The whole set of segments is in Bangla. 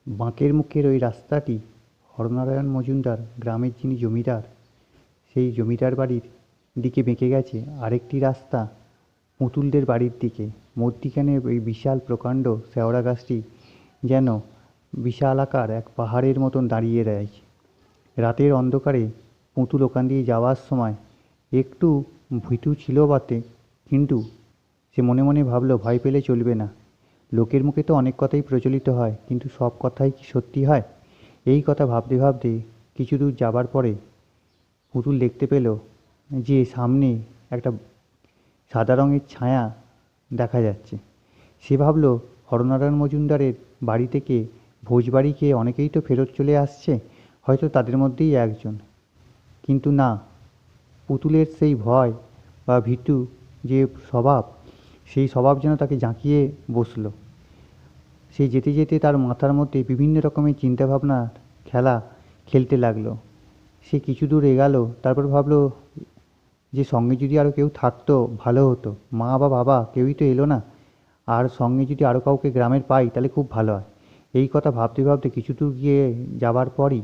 বাঁকের মুখের ওই রাস্তাটি হরনারায়ণ মজুমদার গ্রামের যিনি জমিদার, সেই জমিদার বাড়ির দিকে বেঁকে গেছে আরেকটি রাস্তা পুতুলদের বাড়ির দিকে। মধ্যিখানে ওই বিশাল প্রকাণ্ড শেওড়া গাছটি যেন বিশালাকার এক পাহাড়ের মতন দাঁড়িয়ে রয়েছে। রাতের অন্ধকারে পুতুল ওখান দিয়ে যাওয়ার সময় একটু ভীতু ছিল বটে, কিন্তু সে মনে মনে ভাবল ভয় পেলে চলবে না। লোকের মুখে তো অনেক কথাই প্রচলিত হয়, কিন্তু সব কথাই কি সত্যি হয়? এই কথা ভাবতে ভাবতে কিছু দূর যাবার পরে পুতুল দেখতে পেল যে সামনে একটা সাদা রঙের ছায়া দেখা যাচ্ছে। সে ভাবল হরনারায়ণ মজুমদারের বাড়ি থেকে ভোজবাড়ি খেয়ে অনেকেই তো ফেরত চলে আসছে, হয়তো তাদের মধ্যেই একজন। কিন্তু না, পুতুলের সেই ভয় বা ভীতু যে স্বভাব, সেই স্বভাব যেন তাকে জাঁকিয়ে বসল। সে যেতে যেতে তার মাথার মধ্যে বিভিন্ন রকমের চিন্তাভাবনার খেলা খেলতে লাগলো। সে কিছু দূর এগালো, তারপর ভাবলো যে সঙ্গে যদি আরও কেউ থাকতো ভালো হতো। মা বা বাবা কেউই তো এলো না, আর সঙ্গে যদি আরও কাউকে গ্রামের পাই তাহলে খুব ভালো হয়। এই কথা ভাবতে ভাবতে কিছু দূর গিয়ে যাবার পরই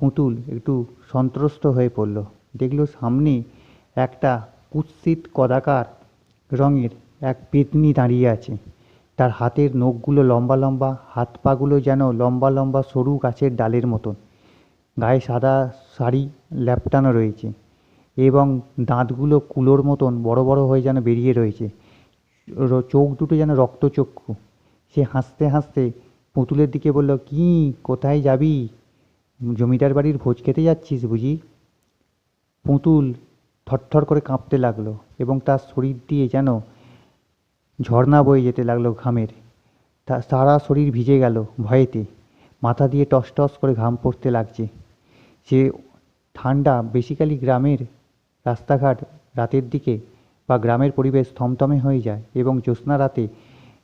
পুতুল একটু সন্ত্রস্ত হয়ে পড়ল। দেখল সামনে একটা কুৎসিত কদাকার রঙের এক পেতনি দাঁড়িয়ে আছে। তার হাতের নখগুলো লম্বা লম্বা, হাত পাগুলো যেন লম্বা লম্বা সরু গাছের ডালের মতন। গায়ে সাদা শাড়ি ল্যাপটানো রয়েছে এবং দাঁতগুলো কুলোর মতন বড় বড় হয়ে যেন বেরিয়ে রয়েছে। চোখ দুটো যেন রক্তচক্ষু। সে হাসতে হাসতে পুতুলের দিকে বলল, কি, কোথায় যাবি? জমিদার বাড়ির ভোজ খেতে যাচ্ছিস বুঝি? পুতুল থরথর করে কাঁপতে লাগলো এবং তার শরীর দিয়ে যেন ঝর্ণা বয়ে যেতে লাগলো ঘামের। তার সারা শরীর ভিজে গেল ভয়েতে। মাথা দিয়ে টস টস করে ঘাম পড়তে লাগছে। সে ঠান্ডা, বেসিক্যালি গ্রামের রাস্তাঘাট রাতের দিকে বা গ্রামের পরিবেশ থমথমে হয়ে যায় এবং জ্যোৎস্না রাতে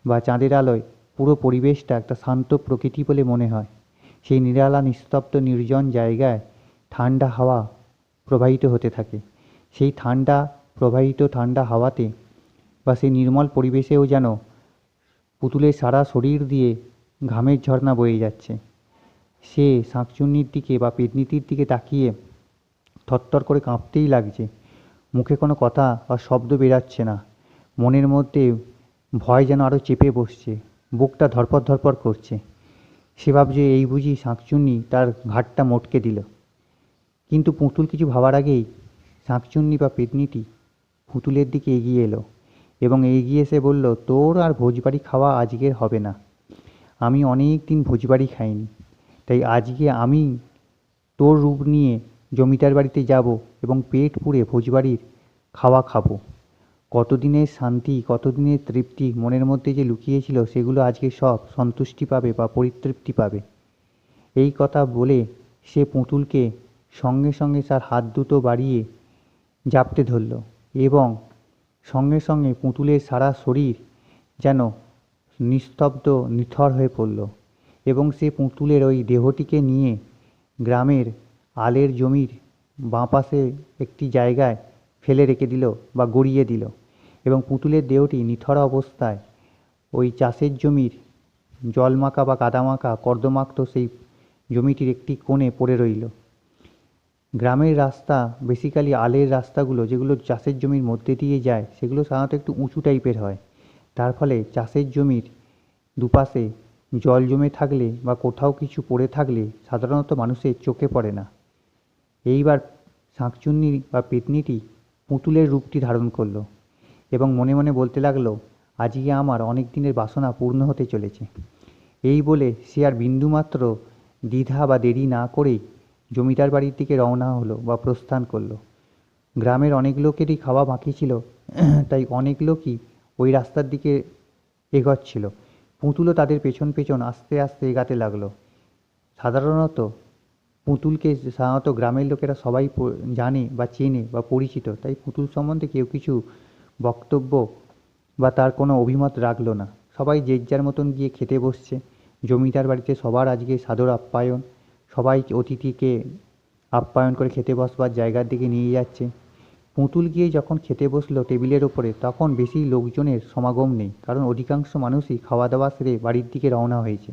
বা চাঁদের আলোয় পুরো পরিবেশটা একটা শান্ত প্রকৃতি বলে মনে হয়। সেই নিরালা নিস্তব্ধ নির্জন জায়গায় ঠান্ডা হাওয়া প্রবাহিত হতে থাকে। সেই ঠান্ডা হাওয়াতে বা সেই নির্মল পরিবেশেও যেন পুতুলের সারা শরীর দিয়ে ঘামের ঝর্ণা বয়ে যাচ্ছে। সে শাঁকচুন্নির দিকে বা পেতনিটির দিকে তাকিয়ে থরথর করে কাঁপতেই লাগছে। মুখে কোনো কথা বা শব্দ বেরাচ্ছে না। মনের মধ্যে ভয় যেন আরও চেপে বসছে, বুকটা ধরপড় ধরপড় করছে। সে ভাবছে এই বুঝি শাঁকচুন্নি তার ঘাড়টা মটকে দিল। কিন্তু পুতুল কিছু ভাবার আগেই শাঁকচুন্নি বা পেতনিটি পুতুলের দিকে এগিয়ে এলো এবং এগিয়ে এসে বলল, তোর আর ভোজবাড়ি খাওয়া আজকের হবে না। আমি অনেক দিন ভোজবাড়ি খাইনি, তাই আজকে আমি তোর রূপ নিয়ে জমিদার বাড়িতে যাব এবং পেট পুড়ে ভোজবাড়ির খাওয়া খাবো। কতদিনের শান্তি, কতদিনের তৃপ্তি মনের মধ্যে যে লুকিয়েছিল, সেগুলো আজকে সব সন্তুষ্টি পাবে বা পরিতৃপ্তি পাবে। এই কথা বলে সে পুতুলকে সঙ্গে সঙ্গে তার হাত দুটো বাড়িয়ে জাপটে ধরল এবং সঙ্গে সঙ্গে পুতুলের সারা শরীর যেন নিস্তব্ধ নিথর হয়ে পড়ল এবং সে পুতুলের ওই দেহটিকে নিয়ে গ্রামের আলের জমির বাঁ পাশে একটি জায়গায় ফেলে রেখে দিল বা গড়িয়ে দিল এবং পুতুলের দেহটি নিথর অবস্থায় ওই চাষের জমির জলমাখা বা কাদামাখা কর্দমাক্ত সেই জমিটির একটি কোণে পড়ে রইল। গ্রামের রাস্তা, বেসিক্যালি আলের রাস্তাগুলো যেগুলো চাষের জমির মধ্যে দিয়ে যায়, সেগুলো সাধারণত একটু উঁচু টাইপের হয়। তার ফলে চাষের জমির দুপাশে জল জমে থাকলে বা কোথাও কিছু পড়ে থাকলে সাধারণত মানুষের চোখে পড়ে না। এইবার শাঁকচুন্নি বা পেতনিটি পুতুলের রূপটি ধারণ করলো এবং মনে মনে বলতে লাগলো, আজকে আমার অনেক দিনের বাসনা পূর্ণ হতে চলেছে। এই বলে সে আর বিন্দুমাত্র দ্বিধা বা দেরি না করেই জমিদার বাড়ির দিকে রওনা হলো বা প্রস্থান করলো। গ্রামের অনেক লোকেরই খাওয়া বাকি ছিল, তাই অনেক লোকই ওই রাস্তার দিকে এগোচ্ছিল। পুতুলও তাদের পেছন পেছন আস্তে আস্তে এগাতে লাগলো। সাধারণত পুতুলকে গ্রামের লোকেরা সবাই জানে বা চেনে বা পরিচিত, তাই পুতুল সম্বন্ধে কেউ কিছু বক্তব্য বা তার কোনো অভিমত রাখলো না। সবাই যে যার মতন গিয়ে খেতে বসছে। জমিদার বাড়িতে সবার আজকে সাদর আপ্যায়ন। সবাই অতিথিকে আপ্যায়ন করে খেতে বসবার জায়গার দিকে নিয়ে যাচ্ছে। পুতুল গিয়ে যখন খেতে বসলো টেবিলের ওপরে, তখন বেশি লোকজনের সমাগম নেই, কারণ অধিকাংশ মানুষই খাওয়া দাওয়া সেরে বাড়ির দিকে রওনা হয়েছে।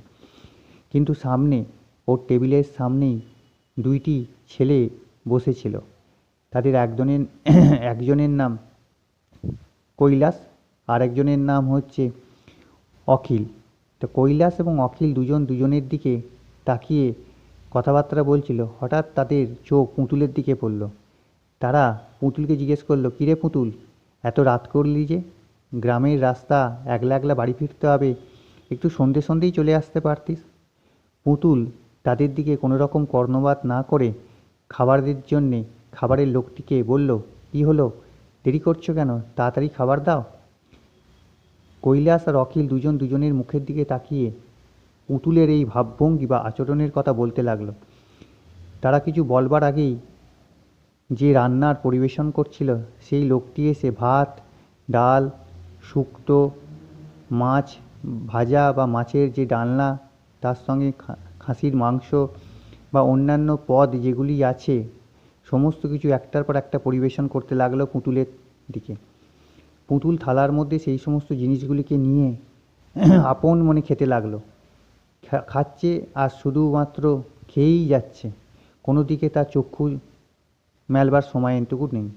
কিন্তু সামনে ওর টেবিলের সামনেই দুইটি ছেলে বসেছিল। তাদের একজনের নাম কৈলাস, আর একজনের নাম হচ্ছে অখিল। তো কৈলাস এবং অখিল দুজনের দিকে তাকিয়ে কথাবার্তা বলছিল। হঠাৎ তাদের চোখ পুতুলের দিকে পড়ল। তারা পুতুলকে জিজ্ঞেস করলো, কিরে পুতুল, এত রাত করলি যে? গ্রামের রাস্তা, একলা একলা বাড়ি ফিরতে হবে, একটু সন্ধেই চলে আসতে পারতিস। পুতুল তাদের দিকে কোনো রকম কর্ণপাত না করে খাবারের লোকটিকে বলল, কি হলো, দেরি করছো কেন, তাড়াতাড়ি খাবার দাও। কৈলাস আর অখিল দুজনের মুখের দিকে তাকিয়ে পুতুলের এই ভাবভঙ্গি বা আচরণের কথা বলতে লাগলো। তারা কিছু বলবার আগেই যে রান্নার পরিবেশন করছিল সেই লোকটি এসে ভাত, ডাল, শুক্তো, মাছ ভাজা বা মাছের যে ডালনা, তার সঙ্গে খাসির মাংস বা অন্যান্য পদ যেগুলি আছে সমস্ত কিছু একটার পর একটা পরিবেশন করতে লাগলো পুতুলের দিকে। পুতুল থালার মধ্যে সেই সমস্ত জিনিসগুলিকে নিয়ে আপন মনে খেতে লাগলো। খাচ্ছে আর শুধুমাত্র খেয়েই যাচ্ছে, কোনো দিকে তার চক্ষু মেলবার সময় এটুকু নেই।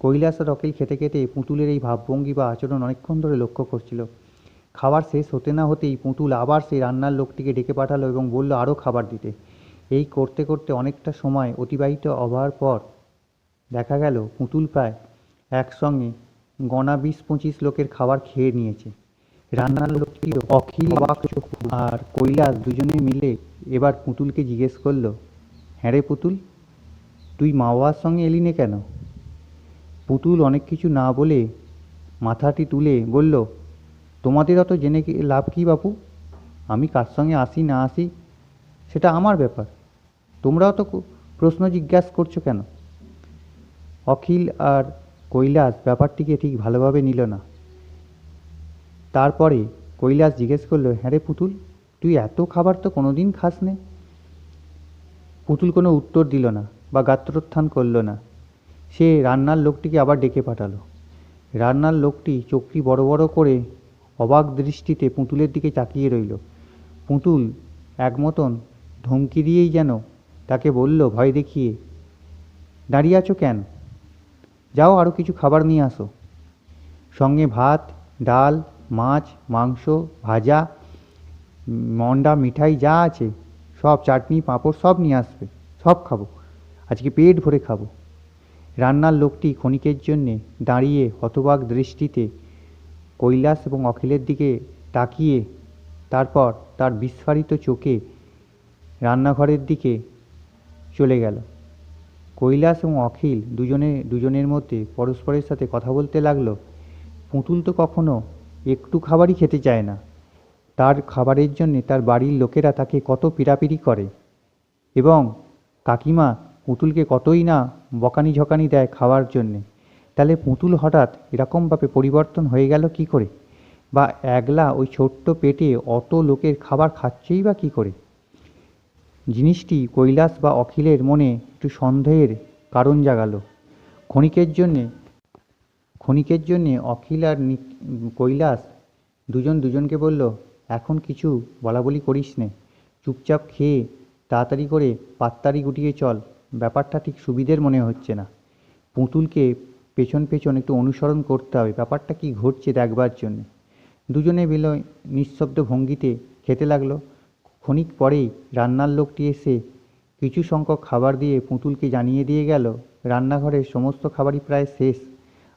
কৈলাস আর অখিল খেতে খেতে পুতুলের এই ভাবভঙ্গি বা আচরণ অনেকক্ষণ ধরে লক্ষ্য করছিল। খাবার শেষ হতে না হতেই পুতুল আবার সেই রান্নার লোকটিকে ডেকে পাঠালো এবং বলল আরও খাবার দিতে। এই করতে করতে অনেকটা সময় অতিবাহিত হবার পর দেখা গেল পুতুল প্রায় একসঙ্গে গোনা 20-25 লোকের খাবার খেয়ে নিয়েছে। রান্নার লোকটি অখিল অবাক চক্ষু আর কৈলাস দুজনে মিলে এবার পুতুলকে জিজ্ঞেস করলো, হ্যাঁ রে পুতুল, তুই মা বাবার সঙ্গে এলি নে কেন? পুতুল অনেক কিছু না বলে মাথাটি তুলে বলল, তোমাদের অত জেনে লাভ কি বাপু, আমি কার সঙ্গে আসি না আসি সেটা আমার ব্যাপার, তোমরাও তো প্রশ্ন জিজ্ঞাসা করছো কেন? অখিল আর কৈলাস ব্যাপারটিকে ঠিক ভালোভাবে নিল না। তারপরে কৈলাস জিজ্ঞেস করলো, হ্যাঁ রে পুতুল, তুই এত খাবার তো কোনোদিন খাস নে? পুতুল কোনো উত্তর দিল না বা গাত্রোত্থান করল না। সে রান্নার লোকটিকে আবার ডেকে পাঠালো। রান্নার লোকটি চোখটি বড় বড় করে অবাক দৃষ্টিতে পুতুলের দিকে তাকিয়ে রইল। পুতুল এক মতন ধমকি দিয়েই যেন তাকে বলল ভয় দেখিয়ে, দাঁড়িয়ে আছো কেন, যাও আরও কিছু খাবার নিয়ে আসো, সঙ্গে ভাত, ডাল, মাছ, মাংস, ভাজা, মন্ডা, মিঠাই যা আছে সব, চাটনি, পাঁপড় সব নিয়ে আসবে, সব খাবো, আজকে পেট ভরে খাবো। রান্নার লোকটি ক্ষণিকের জন্যে দাঁড়িয়ে হতবাক দৃষ্টিতে কৈলাস এবং অখিলের দিকে তাকিয়ে তারপর তার বিস্ফারিত চোখে রান্নাঘরের দিকে চলে গেল। কৈলাস এবং অখিল দুজনের মধ্যে পরস্পরের সাথে কথা বলতে লাগলো। পুতুল তো কখনো একটু খাবারই খেতে চায় না, তার খাবারের জন্যে তার বাড়ির লোকেরা তাকে কত পীড়াপিড়ি করে এবং কাকিমা পুতুলকে কতই না বকানি ঝকানি দেয় খাওয়ার জন্যে। তাহলে পুতুল হঠাৎ এরকমভাবে পরিবর্তন হয়ে গেল কি করে, বা একলা ওই ছোট্ট পেটে অত লোকের খাবার খাচ্ছেই বা কী করে? জিনিসটি কৈলাস বা অখিলের মনে একটু সন্দেহের কারণ জাগালো। ক্ষণিকের জন্যে অখিল আর কৈলাস দুজনকে বলল, এখন কিছু বলাবলি করিস নে, চুপচাপ খেয়ে তাড়াতাড়ি করে পাত্তারি গুটিয়ে চল, ব্যাপারটা ঠিক সুবিধের মনে হচ্ছে না। পুতুলকে পেছন পেছন একটু অনুসরণ করতে হবে, ব্যাপারটা কি ঘটছে দেখবার জন্যে। দুজনে মিলে নিঃশব্দ ভঙ্গিতে খেতে লাগলো। ক্ষণিক পরেই রান্নার লোকটি এসে কিছু সংখ্যক খাবার দিয়ে পুতুলকে জানিয়ে দিয়ে গেল রান্নাঘরের সমস্ত খাবারই প্রায় শেষ,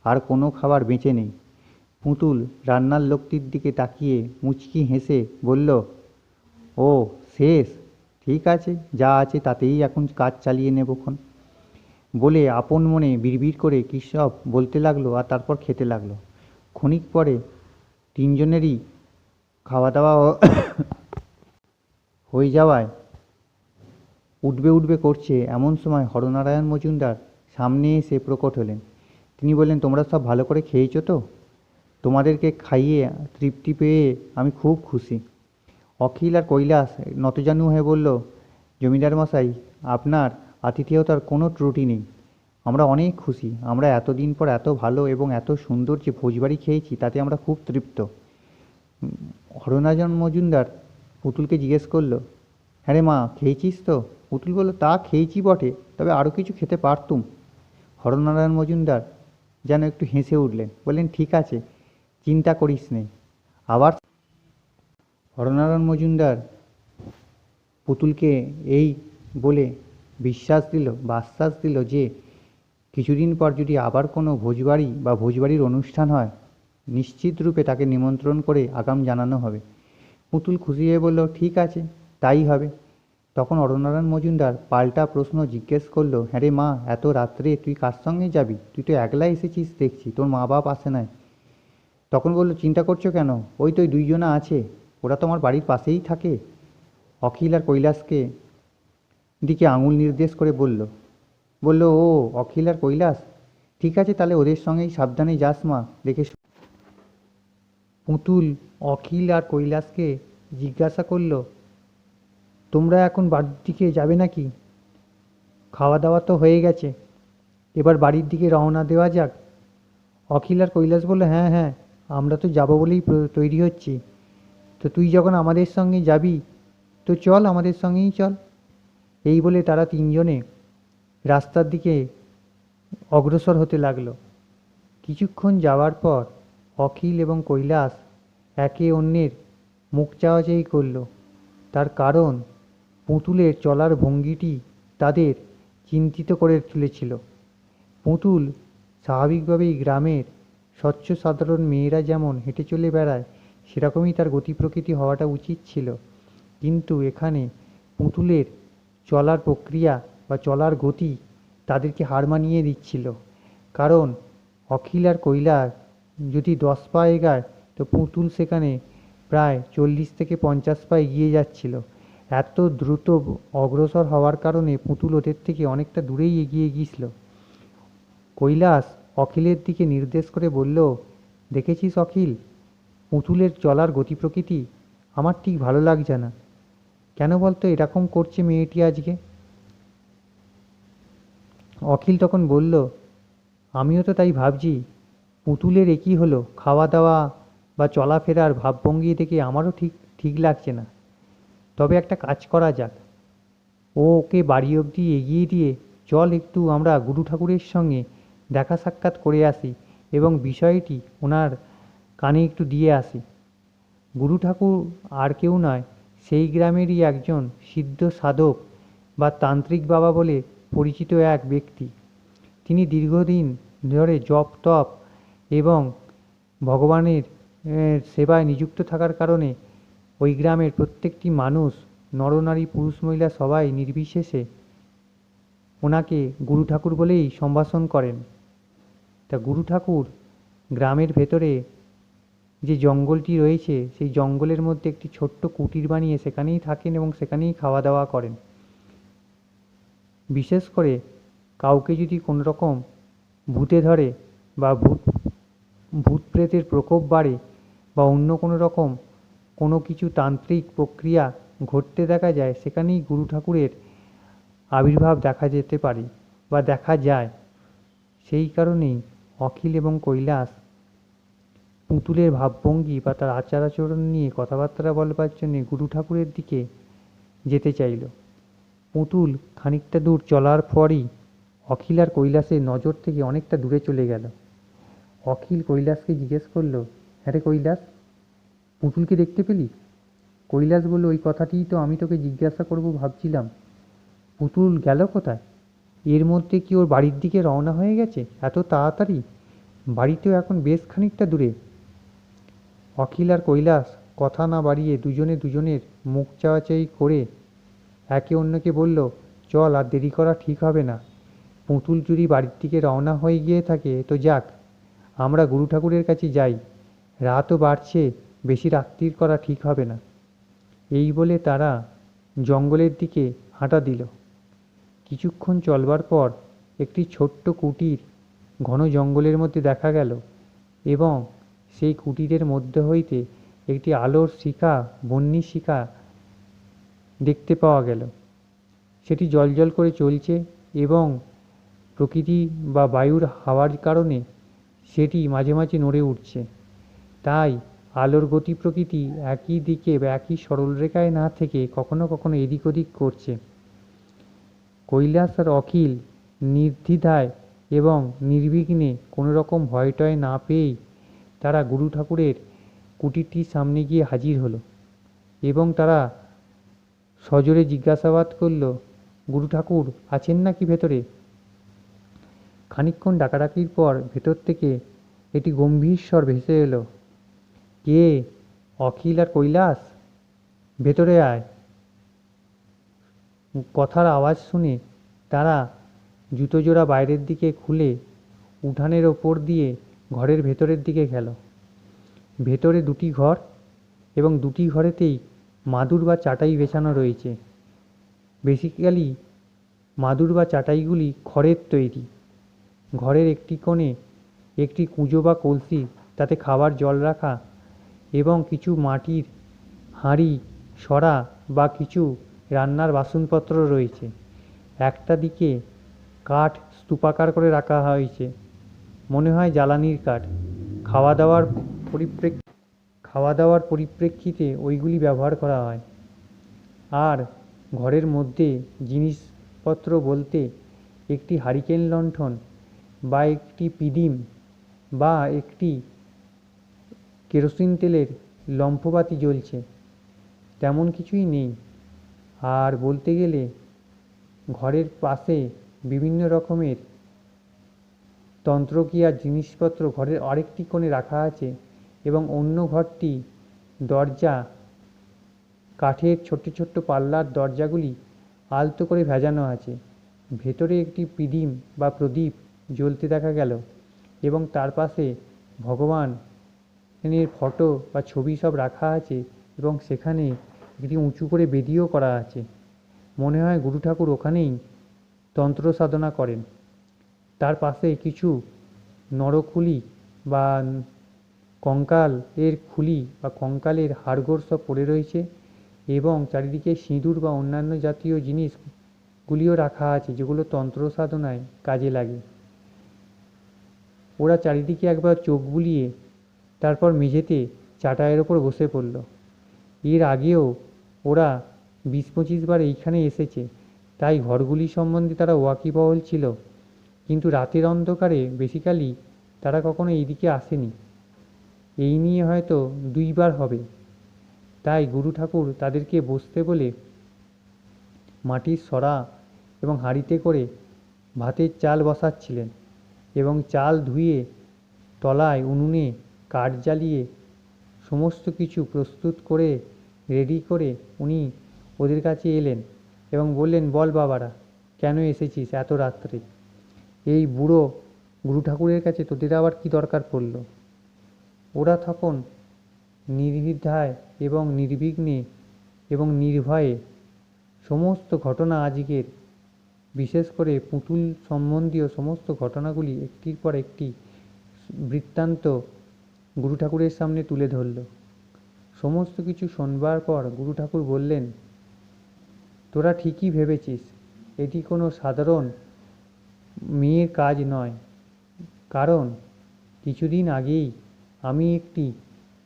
আর কোনো খাবার বেঁচে নেই। পুতুল রান্নার লোকটির দিকে তাকিয়ে মুচকি হেসে বলল, ও শেষ, ঠিক আছে, যা আছে তাতেই এখন কাজ চালিয়ে নেবক্ষণ, বলে আপন মনে বিড়বিড় করে কী সব বলতে লাগলো আর তারপর খেতে লাগলো। ক্ষণিক পরে তিনজনেরই খাওয়া দাওয়া হয়ে যাওয়ায় উঠবে করছে এমন সময় হরনারায়ণ মজুমদার সামনে এসে প্রকট হলেন। তিনি বললেন, তোমরা সব ভালো করে খেয়েছো তো? তোমাদেরকে খাইয়ে তৃপ্তি পেয়ে আমি খুব খুশি। অখিল আর কৈলাস নতজানু হয়ে বলল, জমিদার মশাই, আপনার আতিথেয়তার কোনো ত্রুটি নেই, আমরা অনেক খুশি, আমরা এতদিন পর এত ভালো এবং এত সুন্দর যে ভোজবাড়ি খেয়েছি তাতে আমরা খুব তৃপ্ত। হরনারায়ণ মজুমদার পুতুলকে জিজ্ঞেস করলো, হ্যাঁ রে মা, খেয়েছিস তো? পুতুল বলল, তা খেয়েছি বটে, তবে আরও কিছু খেতে পারতুম। হরনারায়ণ মজুমদার যেন একটু হেসে উঠলেন, বললেন, ঠিক আছে, চিন্তা করিস নে। আবার হরনারায়ণ মজুমদার পুতুলকে এই বলে আশ্বাস দিল যে কিছুদিন পর যদি আবার কোনো ভোজবাড়ি বা ভোজবাড়ির অনুষ্ঠান হয়, নিশ্চিত রূপে তাকে নিমন্ত্রণ করে আগাম জানানো হবে। পুতুল খুশি হয়ে বলল, ঠিক আছে, তাই হবে। তখন হরনারায়ণ মজুমদার পাল্টা প্রশ্ন জিজ্ঞেস করলো, হ্যাঁ রে মা, এত রাত্রে তুই কার সঙ্গে যাবি? তুই তো একলা এসেছিস দেখছি, তোর মা বাপ আসে নাই। তখন বলল, চিন্তা করছো কেন? ওই তো দুইজনা আছে, ওরা তো আমার বাড়ির পাশেই থাকে। অখিল আর কৈলাসকে দিকে আঙুল নির্দেশ করে বলল, ও অখিল আর কৈলাস, ঠিক আছে, তাহলে ওদের সঙ্গেই সাবধানে যাস মা, দেখে পুতুল অখিল আর কৈলাসকে জিজ্ঞাসা করল, তোমরা এখন বাড়ির দিকে যাবে নাকি? খাওয়া দাওয়া তো হয়ে গেছে, এবার বাড়ির দিকে রওনা দেওয়া যাক। অখিল আর কৈলাস বলল, হ্যাঁ হ্যাঁ, আমরা তো যাব বলেই তৈরি হচ্ছি। তো তুই যখন আমাদের সঙ্গে যাবি, তো চল, আমাদের সঙ্গেই চল। এই বলে তারা তিনজনে রাস্তার দিকে অগ্রসর হতে লাগলো। কিছুক্ষণ যাওয়ার পর অখিল এবং কৈলাস একে অন্যের মুখ চাওয়াচাই করল। তার কারণ পুতুলের চলার ভঙ্গিটি তাদের চিন্তিত করে তুলেছিল। পুতুল স্বাভাবিকভাবেই গ্রামের স্বচ্ছ সাধারণ মেয়েরা যেমন হেঁটে চলে বেড়ায়, সেরকমই তার গতি প্রকৃতি হওয়াটা উচিত ছিল। কিন্তু এখানে পুতুলের চলার প্রক্রিয়া বা চলার গতি তাদেরকে হার মানিয়ে দিচ্ছিল। কারণ অখিল আর কৈলাস যদি 10 পা এগায়, তো পুতুল সেখানে প্রায় 40 থেকে 50 পা এগিয়ে যাচ্ছিল। এত দ্রুত অগ্রসর হওয়ার কারণে পুতুল ওদের থেকে অনেকটা দূরেই এগিয়ে গিয়েছিল। কৈলাস অখিলের দিকে নির্দেশ করে বলল, দেখেছিস অখিল, পুতুলের চলার গতি প্রকৃতি আমার ঠিক ভালো লাগছে না। কেন বলতো এরকম করছে মেয়েটি আজকে? অখিল তখন বলল, আমিও তো তাই ভাবছি, পুতুলের একই হলো, খাওয়া দাওয়া বা চলাফেরার ভাবভঙ্গি দেখে আমারও ঠিক ঠিক লাগছে না। তবে একটা কাজ করা যাক, ওকে বাড়ি অবধি এগিয়ে দিয়ে চল একটু আমরা গুরু ঠাকুরের সঙ্গে দেখা সাক্ষাৎ করে আসি এবং বিষয়টি ওনার কানে একটু দিয়ে আসি। গুরু ঠাকুর আর কেউ নয়, সেই গ্রামেরই একজন সিদ্ধ সাধক বা তান্ত্রিক বাবা বলে পরিচিত এক ব্যক্তি। তিনি দীর্ঘদিন ধরে জপ তপ এবং ভগবানের সেবায় নিযুক্ত থাকার কারণে ওই গ্রামের প্রত্যেকটি মানুষ, নরনারী পুরুষ মহিলা সবাই নির্বিশেষে ওনাকে গুরু ঠাকুর বলেই সম্ভাষণ করেন। তা গুরু ঠাকুর গ্রামের ভেতরে যে জঙ্গলটি রয়েছে, সেই জঙ্গলের মধ্যে একটি ছোট্ট কুটির বানিয়ে সেখানেই থাকেন এবং সেখানেই খাওয়া দাওয়া করেন। বিশেষ করে কাউকে যদি কোনো রকম ভূতে ধরে বা ভূত প্রেতের প্রকোপ বাড়ে বা অন্য কোনো রকম কোনো কিছু তান্ত্রিক প্রক্রিয়া ঘটতে দেখা যায়, সেখানেই গুরু ঠাকুরের আবির্ভাব দেখা যেতে পারে বা দেখা যায়। সেই কারণেই অখিল এবং কৈলাস পুতুলের ভাবভঙ্গি বা তার আচার আচরণ নিয়ে কথাবার্তা বলবার জন্য গুরু ঠাকুরের দিকে যেতে চাইল। পুতুল খানিকটা দূর চলার পরই অখিল আর কৈলাসের নজর থেকে অনেকটা দূরে চলে গেল। অখিল কৈলাসকে জিজ্ঞেস করলো, হ্যাঁ রে কৈলাস, পুতুলকে দেখতে পেলি? কৈলাস বলল, ওই কথাটিই তো আমি তোকে জিজ্ঞাসা করব ভাবছিলাম। পুতুল গেল কোথায়? এর মধ্যে কি ওর বাড়ির দিকে রওনা হয়ে গেছে এত তাড়াতাড়ি? বাড়িতেও এখন বেশ খানিকটা দূরে। অখিল আর কৈলাস কথা না বাড়িয়ে দুজনে দুজনের মুখ চাওয়াচাই করে একে অন্যকে বলল, চল, আর দেরি করা ঠিক হবে না। পুতুল যদি বাড়ির দিকে রওনা হয়ে গিয়ে থাকে তো যাক, আমরা গুরু ঠাকুরের কাছে যাই, রাতও বাড়ছে, বেশি রাত্রির করা ঠিক হবে না। এই বলে তারা জঙ্গলের দিকে হাঁটা দিল। কিছুক্ষণ চলবার পর একটি ছোট্ট কুটির ঘন জঙ্গলের মধ্যে দেখা গেল এবং সেই কুটিরের মধ্যে হইতে একটি আলোর শিখা, বহ্নি শিখা দেখতে পাওয়া গেল। সেটি জ্বলজ্বল করে চলছে এবং প্রকৃতি বা বায়ুর হাওয়ার কারণে সেটি মাঝে মাঝে নড়ে উঠছে। তাই আলোর গতি প্রকৃতি একই দিকে বা একই সরলরেখায় না থেকে কখনো কখনো এদিক ওদিক করছে। কৈলাস আর অখিল নির্দ্বিধায় এবং নির্বিঘ্নে কোনো রকম ভয় টয় না পেয়েই তারা গুরু ঠাকুরের কুটিরটির সামনে গিয়ে হাজির হলো এবং তারা সজোরে জিজ্ঞাসাবাদ করল, গুরু ঠাকুর আছেন নাকি ভেতরে? খানিকক্ষণ ডাকাডাকির পর ভেতর থেকে একটি গম্ভীর স্বর ভেসে এলো, কে? অখিল আর কৈলাস? ভেতরে আয়। কথার আওয়াজ শুনে তারা জুতোজোড়া বাইরের দিকে খুলে উঠানের ওপর দিয়ে ঘরের ভেতরের দিকে গেল। ভেতরে দুটি ঘর এবং দুটি ঘরেতেই মাদুর বা চাটাই বেছানো রয়েছে। বেসিক্যালি মাদুর বা চাটাইগুলি খড়ের তৈরি। ঘরের একটি কোণে একটি কুঁজো বা কলসি, তাতে খাবার জল রাখা এবং কিছু মাটির হাঁড়ি সরা বা কিছু রান্নার বাসনপত্র রয়েছে। একটা দিকে কাঠ স্তূপাকার করে রাখা হয়েছে, মনে হয় জ্বালানির কাঠ। খাওয়া দাওয়ার পরিপ্রেক্ষিতে ওইগুলি ব্যবহার করা হয়। আর ঘরের মধ্যে জিনিসপত্র বলতে একটি হারিকেন লণ্ঠন বা একটি পিদিম বা একটি কেরোসিন তেলের লম্ফবাতি জ্বলছে, তেমন কিছুই নেই। আর বলতে গেলে ঘরের পাশে বিভিন্ন রকমের তন্ত্রক্রিয়ার জিনিসপত্র ঘরের আরেকটি কোণে রাখা আছে এবং অন্য ঘরটি দরজা, কাঠের ছোট্ট ছোট্ট পাল্লার দরজাগুলি আলতো করে ভেজানো আছে। ভেতরে একটি পিদিম বা প্রদীপ জ্বলতে দেখা গেল এবং তার পাশে ভগবানের ফটো বা ছবি সব রাখা আছে এবং সেখানে একটি উঁচু করে বেদিও করা আছে। মনে হয় গুরু ঠাকুর ওখানেই তন্ত্র সাধনা করেন। তার পাশে কিছু নরখুলি বা কঙ্কাল এর খুলি বা কঙ্কালের হাড়গোড় সব পড়ে রয়েছে এবং চারিদিকে সিঁদুর বা অন্যান্য জাতীয় জিনিসগুলিও রাখা আছে, যেগুলো তন্ত্র সাধনায় কাজে লাগে। ওরা চারিদিকে একবার চোখ বুলিয়ে তারপর মেঝেতে চাটাইয়ের ওপর বসে পড়ল। এর আগেও ওরা 20-25 বার এইখানে এসেছে, তাই ঘরগুলি সম্বন্ধে তারা ওয়াকিবহল ছিল, কিন্তু রাতের অন্ধকারে বেসিক্যালি তারা কখনো এইদিকে আসেনি। এই নিয়ে হয়তো 2 বার হবে। তাই গুরু ঠাকুর তাদেরকে বসতে বলে মাটির সরা এবং হাঁড়িতে করে ভাতের চাল বসাচ্ছিলেন এবং চাল ধুয়ে তলায় উনুনে কাঠ জ্বালিয়ে সমস্ত কিছু প্রস্তুত করে রেডি করে উনি ওদের কাছে এলেন এবং বললেন, বল বাবারা, কেন এসেছিস এত রাত্রে? এই বুড়ো গুরু ঠাকুরের কাছে তোদের আবার কি দরকার পড়ল? ওরা তখন নির্দ্বিধায় এবং নির্বিঘ্নে এবং নির্ভয়ে সমস্ত ঘটনা আজকের, বিশেষ করে পুতুল সম্বন্ধীয় সমস্ত ঘটনাগুলি একটির পর একটি বৃত্তান্ত গুরু ঠাকুরের সামনে তুলে ধরল। সমস্ত কিছু শোনবার পর গুরু ঠাকুর বললেন, তোরা ঠিকই ভেবেছিস, এটি কোনো সাধারণ মেয়ের কাজ নয়। কারণ কিছুদিন আগেই আমি একটি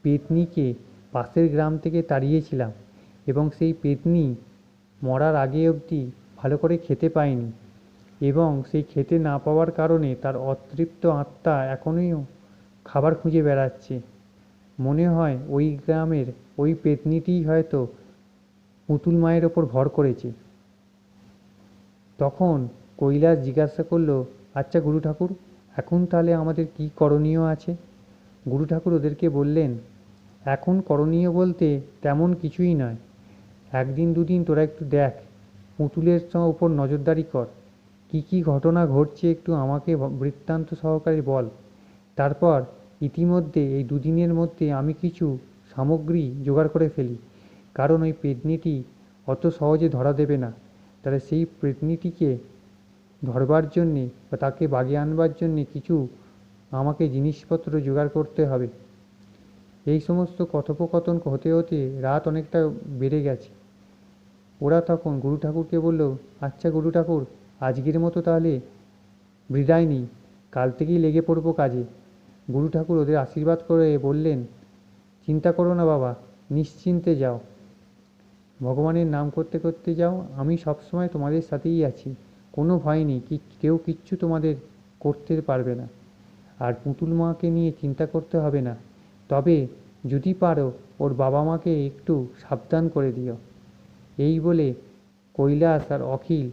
পেতনিকে পাশের গ্রাম থেকে তাড়িয়েছিলাম এবং সেই পেতনি মরার আগে অবধি ভালো করে খেতে পায়নি এবং সেই খেতে না পাওয়ার কারণে তার অতৃপ্ত আত্মা এখনও খাবার খুঁজে বেড়াচ্ছে। মনে হয় ওই গ্রামের ওই পেতনিটিই হয়তো পুতুল মায়ের ওপর ভর করেছে। তখন কৈলাস জিজ্ঞাসা করল, আচ্ছা গুরু ঠাকুর, এখন তাহলে আমাদের কি করণীয় আছে? গুরু ঠাকুর ওদেরকে বললেন, এখন করণীয় বলতে তেমন কিছুই নয়। 1 দিন 2 দিন তোরা একটু দেখ, পুতুলের ওপর নজরদারি কর, কি কি ঘটনা ঘটছে একটু আমাকে বৃত্তান্ত সহকারে বল। তারপর ইতিমধ্যে এই 2 দিনের মধ্যে আমি কিছু সামগ্রী জোগাড় করে ফেলি, কারণ ওই পেতনিটি অত সহজে ধরা দেবে না। তাহলে সেই পেতনিটিকে ধরবার জন্যে বা তাকে বাগে আনবার জন্যে কিছু আমাকে জিনিসপত্র জোগাড় করতে হবে। এই সমস্ত কথোপকথন হতে হতে রাত অনেকটা বেড়ে গেছে। ওরা তখন গুরু ঠাকুরকে বলল, আচ্ছা গুরু ঠাকুর, আজকের মতো তাহলে বিদায় নিই, কাল থেকেই লেগে পড়বো কাজে। গুরু ঠাকুর ওদের আশীর্বাদ করে বললেন, চিন্তা করো না বাবা, নিশ্চিন্তে যাও, ভগবানের নাম করতে করতে যাও, আমি সবসময় তোমাদের সাথেই আছি, কোনো ভয় নেই, কেউ কিচ্ছু তোমাদের করতে পারবে না। আর পুতুল মাকে নিয়ে চিন্তা করতে হবে না, তবে যদি পারো ওর বাবা মাকে একটু সাবধান করে দিও। এই বলে কৈলাস আর অখিল